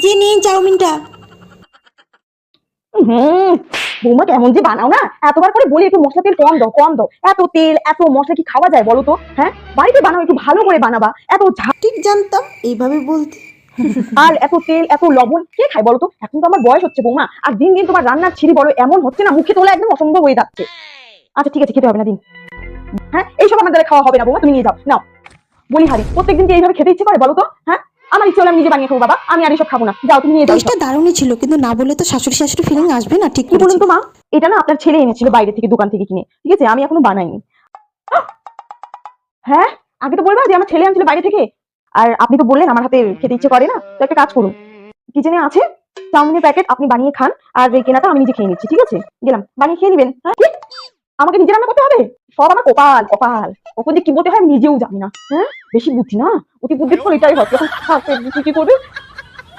যে নিন চাউমিনটা। বৌমা কেমন যে বানাও না, এতবার করে বলি একটু মশলা তেল কম দাও কম দাও, এত তেল এত মশলা কি খাওয়া যায় বলো তো? হ্যাঁ, বাড়িতে বানাও একটু ভালো করে বানাবা, এত ঝাল ঠিক জানতাম এইভাবে বলতে। আর এত তেল এত লবণ কে খায় বলো তো? এখন তো আমার বয়স হচ্ছে বৌমা, আর দিন দিন তোমার রান্নার ছিঁড়ি বড় এমন হচ্ছে না, মুখে তোলা একদম অসম্ভব হয়ে যাচ্ছে। আচ্ছা ঠিক আছে, খেতে হবে না দিন। হ্যাঁ, এইসব আমার দ্বারা খাওয়া হবে না বৌমা, তুমি নিয়ে যাও নাও। বলি হারি প্রত্যেকদিন কি এইভাবে খেতে ইচ্ছে করে বলো তো? হ্যাঁ, আমার ইচ্ছে হলে আমি নিজে বানিয়ে খাবো বাবা, আমি আর এসব খাবো না, যাও তুমি নিয়ে যাও। টেস্টটা দারুণই ছিল, কিন্তু না বললে তো শাশুড়ি শাশুড়ি ফিলিং আসবে না। ঠিক কি বলুন করেছি। তো মা, এটা না আপনার ছেলে এনেছিল বাইরে থেকে, দোকান থেকে কিনে, ঠিক আছে, আমি এখনো বানাইনি। হ্যাঁ, আগে তো বলবা যে আমার ছেলে আনছিল বাইরে থেকে। আর আপনি তো বললেন আমার হাতে খেতে ইচ্ছে করে না, তো একটা কাজ করুন, কিচেনে আছে চাউমিনের প্যাকেট, আপনি বানিয়ে খান, আর এই কেনাটা আমি নিজে খেয়ে নিচ্ছি, ঠিক আছে? গেলাম, বানিয়ে খেয়ে নিবেন। হ্যাঁ কি? আমাকে নিজে রান্না করতে হবে? সব আমার কপাল কপাল, কখন যে কি বলতে হয় আমি নিজেও জানি না। হ্যাঁ, বেশি বুদ্ধি না, অতি বুদ্ধির ফল এটাই হয়, যখন কি করবে